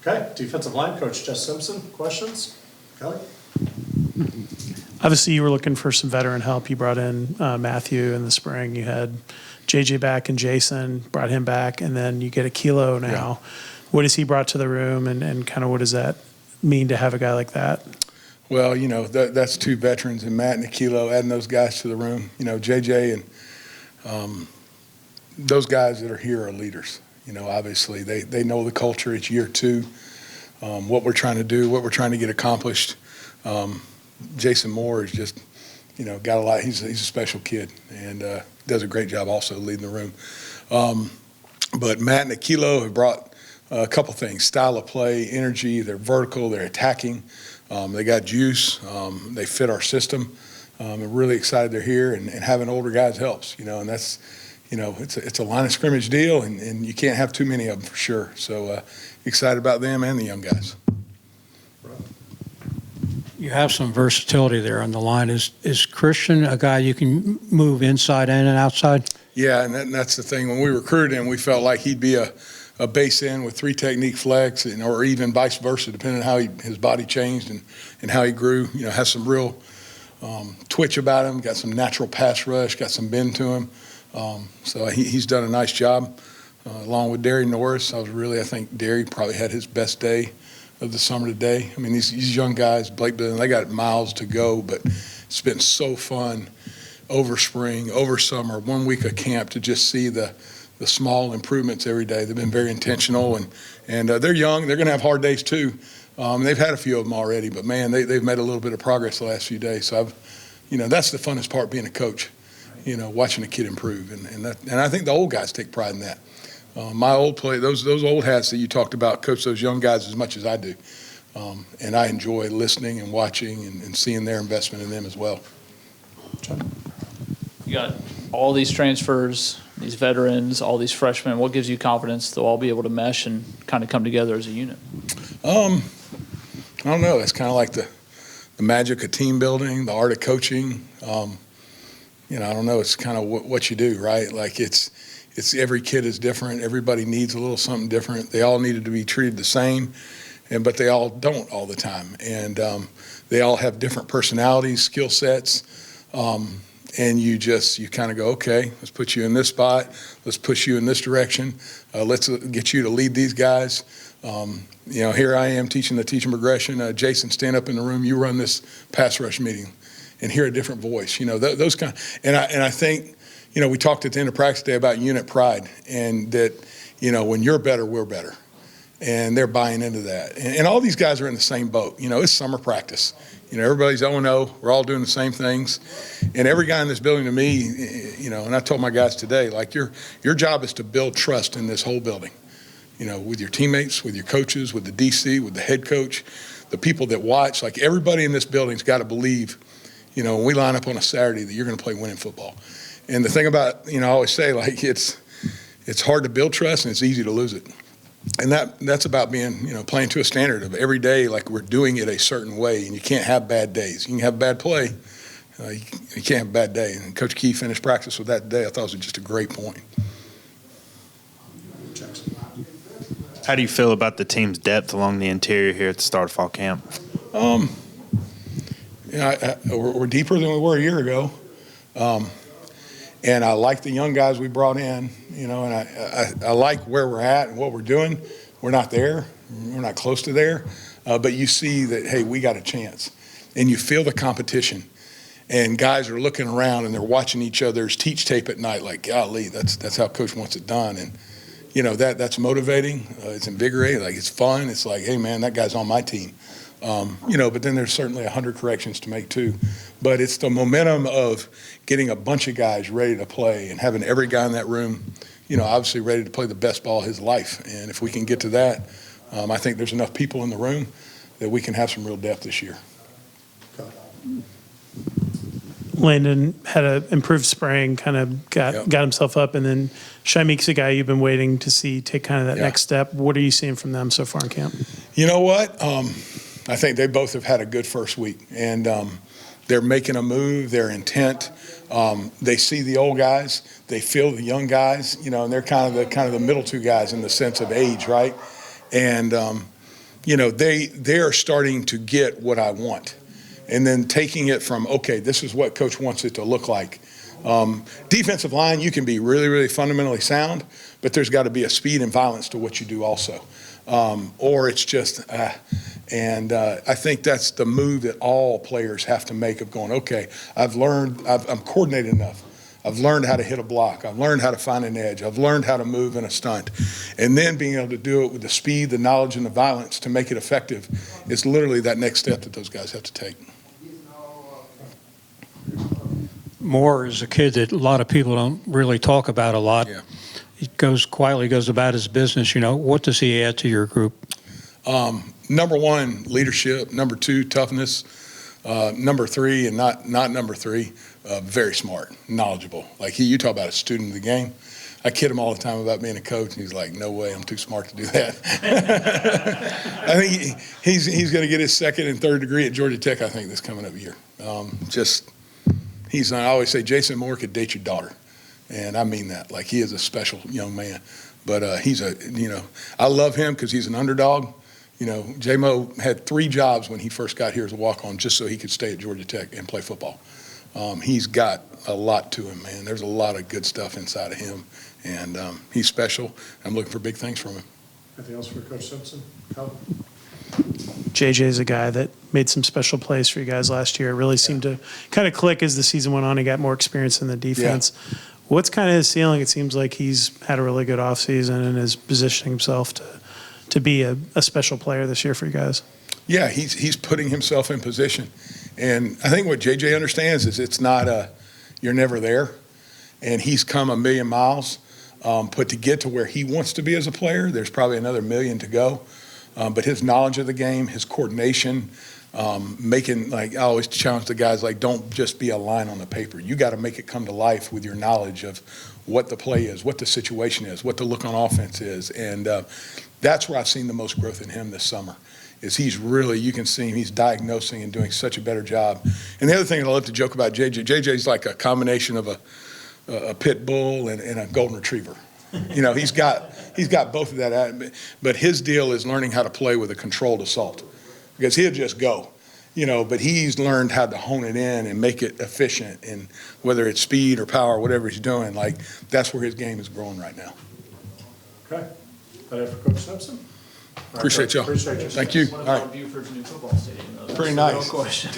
Okay, defensive line coach Jess Simpson, questions? Kelly? Obviously, you were looking for some veteran help. You brought in Matthew in the spring. You had JJ back and Jason, brought him back, and then you get a Kilo now. Yeah. What has he brought to the room, and kind of what does that mean to have a guy like that? Well, you know, that's two veterans, and Matt and Kilo, adding those guys to the room. You know, JJ and those guys that are here are leaders. You know, obviously, they know the culture. It's year two, what we're trying to do, what we're trying to get accomplished. Jason Moore is just, you know, got a lot. He's a special kid and does a great job also leading the room. But Matt and Akilo have brought a couple things: style of play, energy. They're vertical. They're attacking. They got juice. They fit our system. I'm really excited they're here, and having older guys helps. You know, and that's, you know, it's a line of scrimmage deal, and you can't have too many of them for sure. So excited about them and the young guys. You have some versatility there on the line. Is Christian a guy you can move inside and outside? Yeah, and that's the thing. When we recruited him, we felt like he'd be a base end with three technique flex, or even vice versa, depending on how his body changed and how he grew. You know, has some real twitch about him, got some natural pass rush, got some bend to him. So he's done a nice job, along with Derry Norris. I think Derry probably had his best day of the summer today. I mean, these young guys, Blake Billion, they got miles to go, but it's been so fun over spring, over summer, 1 week of camp to just see the small improvements every day. They've been very intentional, and they're young. They're going to have hard days too. They've had a few of them already, but man, they've made a little bit of progress the last few days. So that's the funnest part being a coach, you know, watching a kid improve, and I think the old guys take pride in that. My old play, those old hats that you talked about, coach those young guys as much as I do. And I enjoy listening and watching and seeing their investment in them as well. You got all these transfers, these veterans, all these freshmen. What gives you confidence they'll all be able to mesh and kind of come together as a unit? I don't know. It's kind of like the magic of team building, the art of coaching. You know, I don't know. It's kind of what you do, right? Like it's every kid is different. Everybody needs a little something different. They all needed to be treated the same, but they all don't all the time. And they all have different personalities, skill sets. And you kind of go, okay, let's put you in this spot. Let's push you in this direction. Let's get you to lead these guys. You know, here I am teaching the teaching progression. Jason, stand up in the room. You run this pass rush meeting and hear a different voice. You know, those kind. And I think, you know, we talked at the end of practice today about unit pride, and that, you know, when you're better, we're better. And they're buying into that. And all these guys are in the same boat. You know, it's summer practice. You know, everybody's 0-0. We're all doing the same things. And every guy in this building to me, you know, and I told my guys today, like, your job is to build trust in this whole building, you know, with your teammates, with your coaches, with the DC, with the head coach, the people that watch. Like, everybody in this building's got to believe, you know, when we line up on a Saturday that you're going to play winning football. And the thing about, you know, I always say, like, it's hard to build trust and it's easy to lose it. And that's about being, you know, playing to a standard of every day, like we're doing it a certain way, and you can't have bad days. You can have bad play. You can't have a bad day. And Coach Key finished practice with that today. I thought it was just a great point. How do you feel about the team's depth along the interior here at the start of fall camp? You know, we're deeper than we were a year ago. And I like the young guys we brought in, you know, and I like where we're at and what we're doing. We're not there. We're not close to there. But you see that, hey, we got a chance. And you feel the competition. And guys are looking around and they're watching each other's teach tape at night like, golly, that's how Coach wants it done. And, you know, that's motivating. It's invigorating. Like, it's fun. It's like, hey, man, that guy's on my team. You know, but then there's certainly 100 corrections to make too. But it's the momentum of getting a bunch of guys ready to play and having every guy in that room, you know, obviously ready to play the best ball of his life. And if we can get to that, I think there's enough people in the room that we can have some real depth this year. Landon had an improved spring, kind of got himself up, and then Shameek's a guy you've been waiting to see take kind of that next step. What are you seeing from them so far in camp? You know what? I think they both have had a good first week, and they're making a move. They're intent. They see the old guys. They feel the young guys. You know, and they're kind of the middle two guys in the sense of age, right? And they are starting to get what I want. And then taking it from, okay, this is what coach wants it to look like. Defensive line, you can be really, really fundamentally sound, but there's got to be a speed and violence to what you do also. Or it's just, and I think that's the move that all players have to make of going, okay, I'm coordinated enough. I've learned how to hit a block. I've learned how to find an edge. I've learned how to move in a stunt. And then being able to do it with the speed, the knowledge, and the violence to make it effective is literally that next step that those guys have to take. Moore is a kid that a lot of people don't really talk about a lot. Yeah. He quietly goes about his business. What does he add to your group? Number one, leadership. Number two, toughness. Number three, and not number three, very smart, knowledgeable. Like you talk about a student of the game. I kid him all the time about being a coach, and he's like, no way, I'm too smart to do that. I think he's going to get his second and third degree at Georgia Tech, I think, this coming up year. I always say Jason Moore could date your daughter, and I mean that. Like, he is a special young man. But I love him because he's an underdog. J-Mo had 3 jobs when he first got here as a walk-on just so he could stay at Georgia Tech and play football. He's got a lot to him, man. There's a lot of good stuff inside of him, and he's special. I'm looking for big things from him. Anything else for Coach Simpson? Cal? JJ is a guy that made some special plays for you guys last year. It really seemed to kind of click as the season went on. He got more experience in the defense. Yeah. What's kind of his ceiling? It seems like he's had a really good offseason and is positioning himself to be a special player this year for you guys. Yeah, he's putting himself in position. And I think what JJ understands is it's not you're never there. And he's come a million miles. But to get to where he wants to be as a player, there's probably another million to go. But his knowledge of the game, his coordination, I always challenge the guys, like, don't just be a line on the paper. You got to make it come to life with your knowledge of what the play is, what the situation is, what the look on offense is. And that's where I've seen the most growth in him this summer, is he's really, you can see him, he's diagnosing and doing such a better job. And the other thing that I love to joke about JJ's like a combination of a pit bull and a golden retriever. He's got both of that, but his deal is learning how to play with a controlled assault, because he'll just go, but he's learned how to hone it in and make it efficient, and whether it's speed or power, whatever he's doing, like, that's where his game is growing right now. Okay. That it for Coach Simpson? Appreciate y'all. Appreciate you. Thank you. What All about right. Buford's new football stadium? Though? That's Pretty the real nice. question.